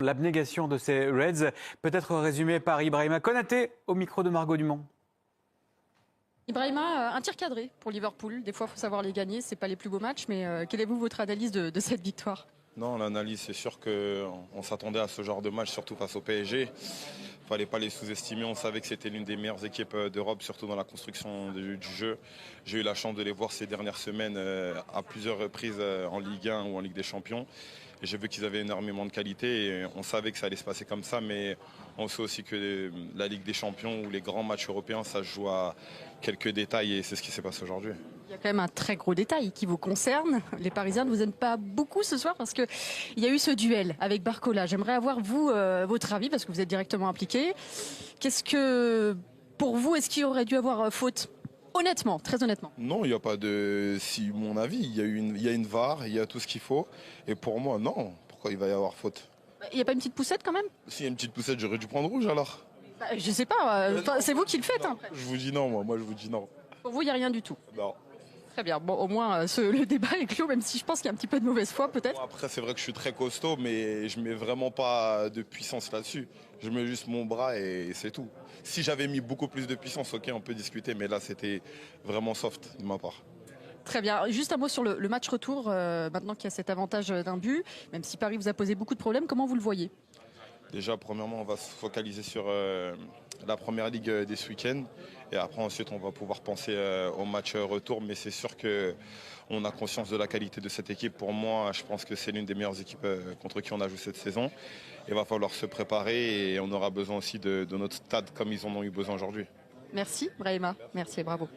L'abnégation de ces Reds peut être résumée par Ibrahima Konaté au micro de Margot Dumont. Ibrahima, un tir cadré pour Liverpool. Des fois, il faut savoir les gagner. Ce n'est pas les plus beaux matchs, mais quelle est votre analyse de cette victoire? Non, l'analyse, c'est sûr qu'on s'attendait à ce genre de match, surtout face au PSG. Il ne fallait pas les sous-estimer. On savait que c'était l'une des meilleures équipes d'Europe, surtout dans la construction du jeu. J'ai eu la chance de les voir ces dernières semaines à plusieurs reprises en Ligue 1 ou en Ligue des Champions. Et j'ai vu qu'ils avaient énormément de qualité et on savait que ça allait se passer comme ça, mais on sait aussi que la Ligue des Champions ou les grands matchs européens, ça se joue à quelques détails et c'est ce qui s'est passé aujourd'hui. Il y a quand même un très gros détail qui vous concerne. Les Parisiens ne vous aiment pas beaucoup ce soir parce qu'il y a eu ce duel avec Barcola. J'aimerais avoir, vous, votre avis parce que vous êtes directement impliqué. Qu'est-ce que, pour vous, est-ce qu'il aurait dû avoir faute? Honnêtement, très honnêtement. Non, il n'y a pas de... Si, mon avis, il y a une VAR, il y a tout ce qu'il faut. Et pour moi, non. Pourquoi il va y avoir faute? Il n'y a pas une petite poussette quand même? S'il y a une petite poussette, j'aurais dû prendre rouge alors. Je sais pas, c'est vous qui le faites. Hein. Je vous dis non, moi je vous dis non. Pour vous, il n'y a rien du tout? Non. Très bien, bon, au moins le débat est clos, même si je pense qu'il y a un petit peu de mauvaise foi peut-être. Bon, après, c'est vrai que je suis très costaud, mais je mets vraiment pas de puissance là-dessus. Je mets juste mon bras et c'est tout. Si j'avais mis beaucoup plus de puissance, ok, on peut discuter, mais là, c'était vraiment soft de ma part. Très bien. Juste un mot sur le match retour, maintenant qu'il y a cet avantage d'un but, même si Paris vous a posé beaucoup de problèmes, comment vous le voyez? Déjà, premièrement, on va se focaliser sur la première ligue dès ce week-end. Et après, ensuite, on va pouvoir penser au match retour. Mais c'est sûr qu'on a conscience de la qualité de cette équipe. Pour moi, je pense que c'est l'une des meilleures équipes contre qui on a joué cette saison. Il va falloir se préparer et on aura besoin aussi de notre stade comme ils en ont eu besoin aujourd'hui. Merci, Brahima. Merci et bravo.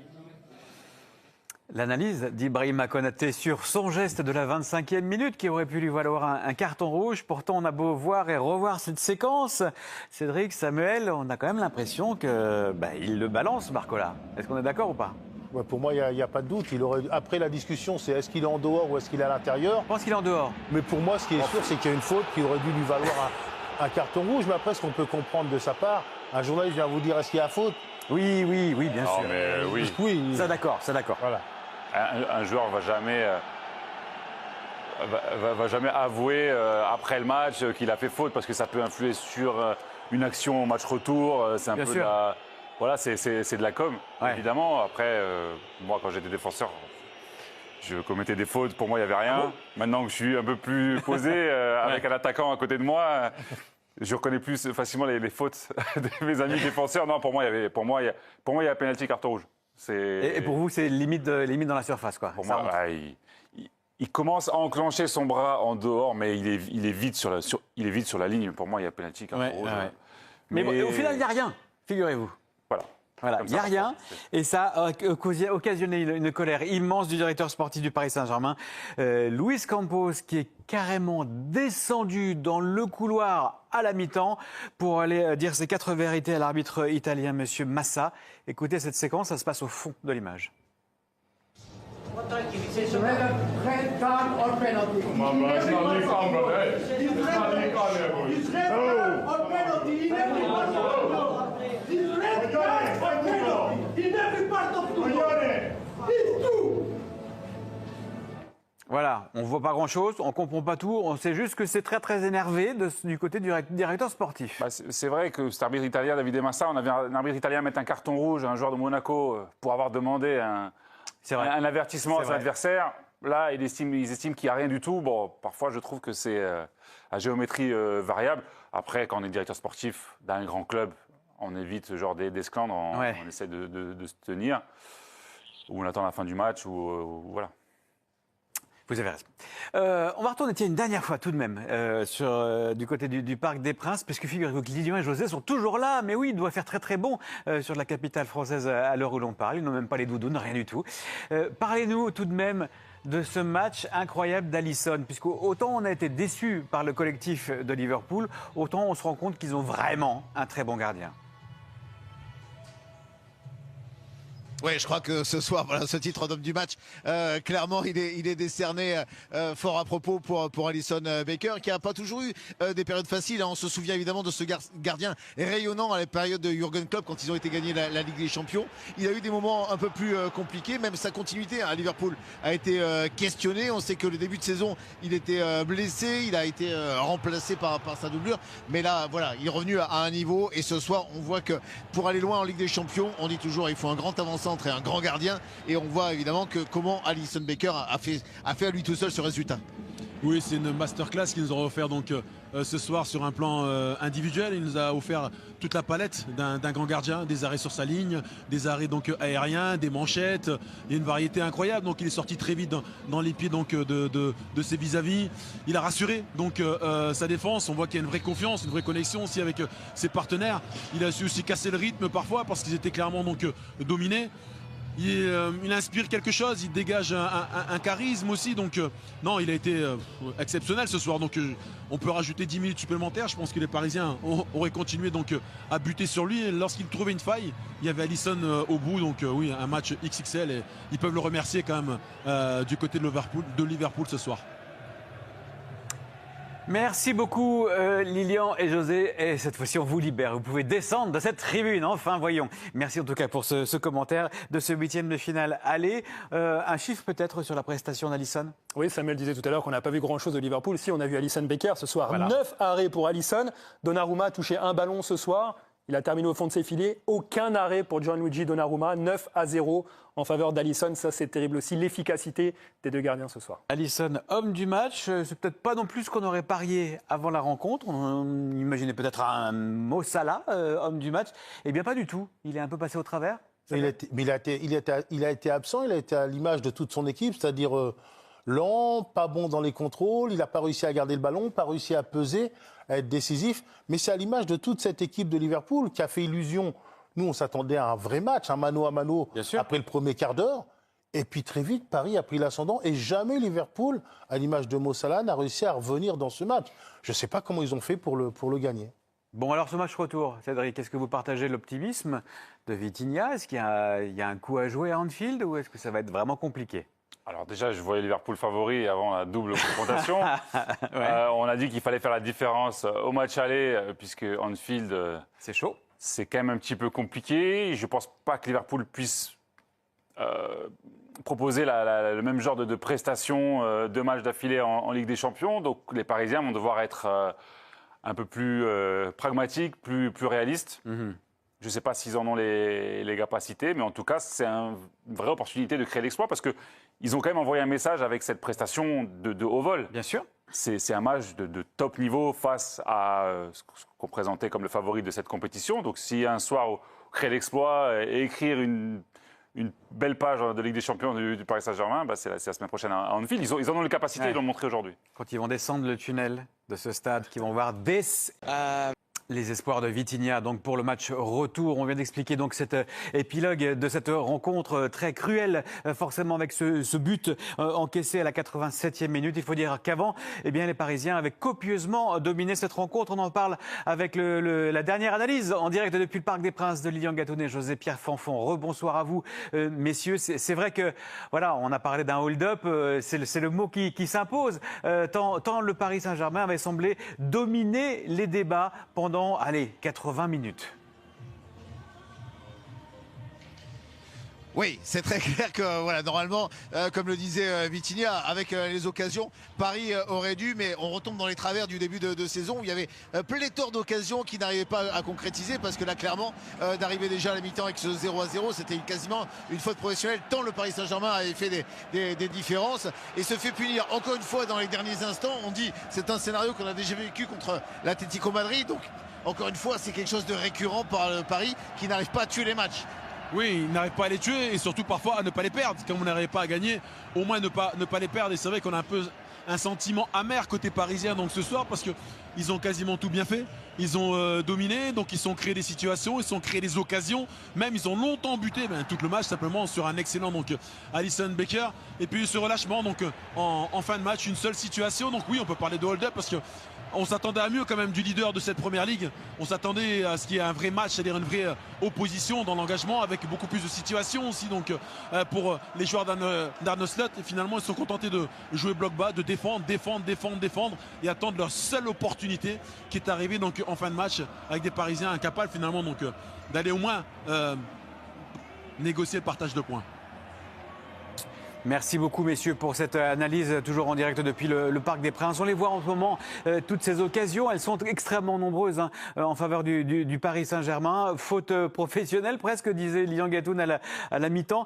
L'analyse d'Ibrahima Konaté sur son geste de la 25e minute qui aurait pu lui valoir un carton rouge. Pourtant, on a beau voir et revoir cette séquence. Cédric, Samuel, on a quand même l'impression qu'il le balance, Barcola. Est-ce qu'on est d'accord ou pas? Ouais, pour moi, il n'y a pas de doute. Après, la discussion, c'est est-ce qu'il est en dehors ou est-ce qu'il est à l'intérieur? Je pense qu'il est en dehors. Mais pour moi, ce qui est sûr, c'est qu'il y a une faute qui aurait dû lui valoir un carton rouge. Mais après, ce qu'on peut comprendre de sa part, un journaliste vient vous dire est-ce qu'il y a faute? Oui, bien sûr. Mais oui. Oui. Ça d'accord. Voilà. Un joueur va jamais avouer après le match qu'il a fait faute parce que ça peut influer sur une action au match retour. C'est un Bien peu sûr. voilà, c'est de la com, Ouais. évidemment. Après, moi, quand j'étais défenseur, je commettais des fautes. Pour moi, il n'y avait rien. Maintenant que je suis un peu plus posé avec un attaquant à côté de moi, je reconnais plus facilement les fautes de mes amis défenseurs. Non, pour moi, il y a penalty, carton rouge. Et pour vous, c'est limite dans la surface, quoi. Pour Ça moi, rentre. il commence à enclencher son bras en dehors, mais il est vite sur la ligne. Pour moi, il y a penalty, carton rouge. Ouais. Mais bon, au final, il n'y a rien, figurez-vous. Voilà, il n'y a rien. Et ça a occasionné une colère immense du directeur sportif du Paris Saint-Germain, Luis Campos, qui est carrément descendu dans le couloir à la mi-temps pour aller dire ses 4 vérités à l'arbitre italien, monsieur Massa. Écoutez cette séquence, ça se passe au fond de l'image. Voilà, on ne voit pas grand-chose, on ne comprend pas tout, on sait juste que c'est très très énervé du côté du directeur sportif. Bah, c'est vrai que cet arbitre italien, Davide Massa, on avait un arbitre italien mettre un carton rouge à un joueur de Monaco pour avoir demandé un avertissement à son adversaire. Là, ils estiment qu'il n'y a rien du tout. Bon, parfois, je trouve que c'est à géométrie variable. Après, quand on est directeur sportif d'un grand club, on évite ce genre d'esclandre, on essaie de se tenir, ou on attend la fin du match, ou voilà. Vous avez raison. On va retourner une dernière fois tout de même du côté du Parc des Princes, puisque figurez-vous que Lilian et José sont toujours là. Mais oui, il doit faire très très bon sur la capitale française à l'heure où l'on parle. Ils n'ont même pas les doudounes, rien du tout. Parlez-nous tout de même de ce match incroyable d'Alisson, puisque autant on a été déçus par le collectif de Liverpool, autant on se rend compte qu'ils ont vraiment un très bon gardien. Oui, je crois que ce soir, voilà, ce titre d'homme du match, clairement, il est décerné fort à propos pour Alisson Becker, qui n'a pas toujours eu des périodes faciles. On se souvient évidemment de ce gardien rayonnant à la période de Jürgen Klopp quand ils ont été gagnés la Ligue des Champions. Il a eu des moments un peu plus compliqués, même sa continuité à Liverpool a été questionnée. On sait que le début de saison, il était blessé, il a été remplacé par sa doublure. Mais là, voilà, il est revenu à un niveau. Et ce soir, on voit que pour aller loin en Ligue des Champions, on dit toujours il faut un grand avant-centre et un grand gardien, et on voit évidemment que comment Alisson Becker a fait à lui tout seul ce résultat. Oui, c'est une masterclass qu'il nous aura offert donc ce soir sur un plan individuel. Il nous a offert toute la palette d'un grand gardien, des arrêts sur sa ligne, des arrêts donc aériens, des manchettes. Il y a une variété incroyable. Donc il est sorti très vite dans les pieds donc de ses vis-à-vis. Il a rassuré donc sa défense. On voit qu'il y a une vraie confiance, une vraie connexion aussi avec ses partenaires. Il a su aussi casser le rythme parfois parce qu'ils étaient clairement donc dominés. Il inspire quelque chose, il dégage un charisme aussi, donc non, il a été exceptionnel ce soir. Donc on peut rajouter 10 minutes supplémentaires. Je pense que les Parisiens auraient continué donc à buter sur lui. Et lorsqu'il trouvait une faille, il y avait Alisson au bout. Donc oui, un match XXL, et ils peuvent le remercier quand même du côté de Liverpool ce soir. Merci beaucoup Lilian et José, et cette fois-ci on vous libère, vous pouvez descendre de cette tribune, enfin voyons. Merci en tout cas pour ce commentaire de ce 8e de finale aller. Un chiffre peut-être sur la prestation d'Alisson? Oui, Samuel disait tout à l'heure qu'on n'a pas vu grand-chose de Liverpool. Si, on a vu Alisson Becker ce soir, voilà. 9 arrêts pour Alisson. Donnarumma a touché un ballon ce soir. Il a terminé au fond de ses filets. Aucun arrêt pour Gianluigi Donnarumma. 9-0 en faveur d'Alisson. Ça, c'est terrible aussi. L'efficacité des deux gardiens ce soir. Alisson, homme du match. C'est peut-être pas non plus ce qu'on aurait parié avant la rencontre. On imaginait peut-être un Mo Salah, homme du match. Eh bien, pas du tout. Il est un peu passé au travers. Il a été absent. Il a été à l'image de toute son équipe, c'est-à-dire lent, pas bon dans les contrôles. Il n'a pas réussi à garder le ballon, pas réussi à peser, à être décisif. Mais c'est à l'image de toute cette équipe de Liverpool qui a fait illusion. Nous, on s'attendait à un vrai match, un mano à mano après le premier quart d'heure. Et puis très vite, Paris a pris l'ascendant. Et jamais Liverpool, à l'image de Mo Salah, n'a réussi à revenir dans ce match. Je ne sais pas comment ils ont fait pour le gagner. Bon, alors ce match retour, Cédric, est-ce que vous partagez l'optimisme de Vitinha? Est-ce qu'il y a un coup à jouer à Anfield, ou est-ce que ça va être vraiment compliqué? Alors déjà, je voyais Liverpool favori avant la double confrontation. Ouais. On a dit qu'il fallait faire la différence au match aller, puisque Anfield, c'est chaud. C'est quand même un petit peu compliqué. Je ne pense pas que Liverpool puisse proposer le même genre de prestations, 2 matchs d'affilée en Ligue des Champions. Donc les Parisiens vont devoir être un peu plus pragmatiques, plus réalistes. Mm-hmm. Je ne sais pas s'ils en ont les capacités, mais en tout cas, c'est une vraie opportunité de créer l'exploit parce qu'ils ont quand même envoyé un message avec cette prestation de haut vol. Bien sûr. C'est un match de top niveau face à ce qu'on présentait comme le favori de cette compétition. Donc, si un soir, on crée l'exploit et écrire une belle page de Ligue des Champions du Paris Saint-Germain, bah c'est la semaine prochaine à Anfield. Ils en ont les capacités, ils l'ont montré aujourd'hui. Quand ils vont descendre le tunnel de ce stade, qu'ils vont voir les espoirs de Vitinha donc pour le match retour. On vient d'expliquer donc cet épilogue de cette rencontre très cruelle, forcément avec ce but encaissé à la 87e minute. Il faut dire qu'avant, eh bien, les Parisiens avaient copieusement dominé cette rencontre. On en parle avec la dernière analyse en direct depuis le Parc des Princes de Lilian Gatonet, José-Pierre Fanfon. Rebonsoir à vous, messieurs. C'est vrai que voilà, on a parlé d'un hold-up. C'est le mot qui s'impose. Tant le Paris Saint-Germain avait semblé dominer les débats pendant 80 minutes. Oui, c'est très clair que voilà, normalement, comme le disait Vitinha, avec les occasions, Paris aurait dû, mais on retombe dans les travers du début de saison où il y avait pléthore d'occasions qui n'arrivaient pas à concrétiser parce que là, clairement, d'arriver déjà à la mi-temps avec ce 0-0, c'était quasiment une faute professionnelle tant le Paris Saint-Germain avait fait des différences et se fait punir encore une fois dans les derniers instants. On dit c'est un scénario qu'on a déjà vécu contre l'Atlético Madrid, donc encore une fois, c'est quelque chose de récurrent par le Paris qui n'arrive pas à tuer les matchs. Oui, il n'arrive pas à les tuer et surtout parfois à ne pas les perdre. Comme on n'arrive pas à gagner, au moins ne pas les perdre. Et c'est vrai qu'on a un peu un sentiment amer côté parisien donc ce soir parce qu'ils ont quasiment tout bien fait. Ils ont dominé, donc ils ont créé des situations, ils ont créé des occasions. Même ils ont longtemps buté tout le match simplement sur un excellent donc Alisson Becker. Et puis ce relâchement donc en fin de match, une seule situation. Donc oui, on peut parler de hold-up parce que on s'attendait à mieux quand même du leader de cette première ligue. On s'attendait à ce qu'il y ait un vrai match, c'est-à-dire une vraie opposition dans l'engagement avec beaucoup plus de situations aussi. Donc pour les joueurs d'Arne Slot, finalement ils sont contentés de jouer bloc bas, de défendre et attendre leur seule opportunité qui est arrivée donc en fin de match avec des Parisiens incapables finalement donc d'aller au moins négocier le partage de points. Merci beaucoup messieurs pour cette analyse toujours en direct depuis le Parc des Princes. On les voit en ce moment, toutes ces occasions, elles sont extrêmement nombreuses hein, en faveur du Paris Saint-Germain. Faute professionnelle presque, disait Lilian Gatoun à la mi-temps.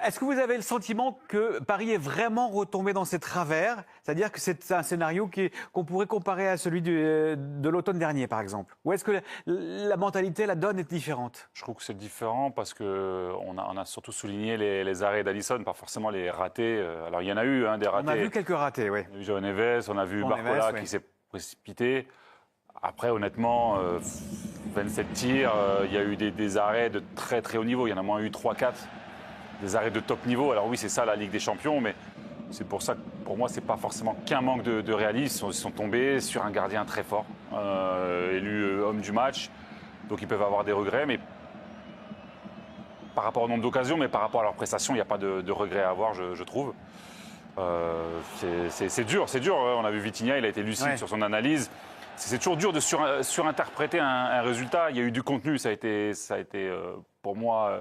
Est-ce que vous avez le sentiment que Paris est vraiment retombé dans ses travers? C'est-à-dire que c'est un scénario qu'on pourrait comparer à celui de l'automne dernier par exemple? Ou est-ce que la mentalité, la donne est différente? Je trouve que c'est différent parce qu'on a surtout souligné les arrêts d'Alisson, pas forcément les ratés. Alors il y en a eu des ratés. On a vu quelques ratés, oui. On a vu João Neves, on a vu Barcola qui s'est précipité. Après, honnêtement, 27 tirs, il y a eu des arrêts de très très haut niveau. Il y en a moins eu 3-4. Des arrêts de top niveau. Alors oui, c'est ça la Ligue des Champions, mais c'est pour ça que pour moi, c'est pas forcément qu'un manque de réalisme. Ils sont tombés sur un gardien très fort, élu homme du match. Donc ils peuvent avoir des regrets, mais par rapport au nombre d'occasions, mais par rapport à leur prestation, il n'y a pas de regret à avoir, je trouve. C'est dur. On a vu Vitinha, il a été lucide sur son analyse. C'est toujours dur de surinterpréter un résultat. Il y a eu du contenu, ça a été pour moi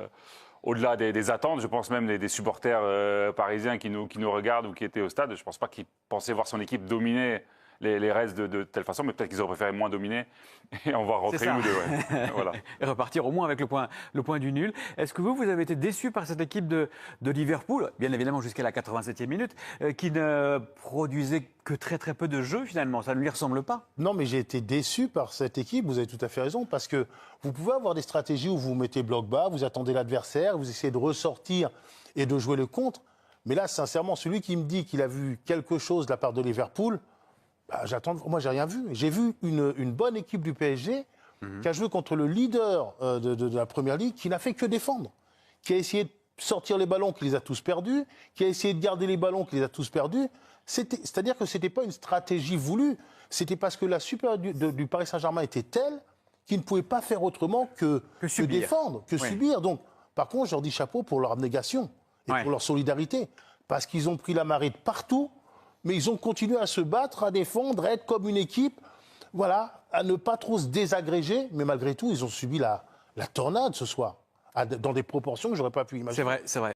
au-delà des attentes. Je pense même des supporters parisiens qui nous regardent ou qui étaient au stade. Je ne pense pas qu'ils pensaient voir son équipe dominer les restes de telle façon, mais peut-être qu'ils auraient préféré moins dominer et en voir rentrer une ou deux. Ouais. Voilà. Et repartir au moins avec le point du nul. Est-ce que vous avez été déçu par cette équipe de Liverpool, bien évidemment jusqu'à la 87e minute, qui ne produisait que très très peu de jeux finalement? Ça ne lui ressemble pas. Non, mais j'ai été déçu par cette équipe, vous avez tout à fait raison, parce que vous pouvez avoir des stratégies où vous mettez bloc bas, vous attendez l'adversaire, vous essayez de ressortir et de jouer le contre. Mais là, sincèrement, celui qui me dit qu'il a vu quelque chose de la part de Liverpool, moi, j'ai rien vu. J'ai vu une bonne équipe du PSG qui a joué contre le leader de la Première Ligue, qui n'a fait que défendre, qui a essayé de sortir les ballons, qui les a tous perdus, qui a essayé de garder les ballons, qui les a tous perdus. C'est-à-dire que ce n'était pas une stratégie voulue. C'était parce que la supériorité du Paris Saint-Germain était telle qu'ils ne pouvaient pas faire autrement que défendre, que subir. Donc, par contre, je leur dis chapeau pour leur abnégation et pour leur solidarité. Parce qu'ils ont pris la marée de partout. Mais ils ont continué à se battre, à défendre, à être comme une équipe, voilà, à ne pas trop se désagréger. Mais malgré tout, ils ont subi la tornade ce soir, dans des proportions que je n'aurais pas pu imaginer. C'est vrai.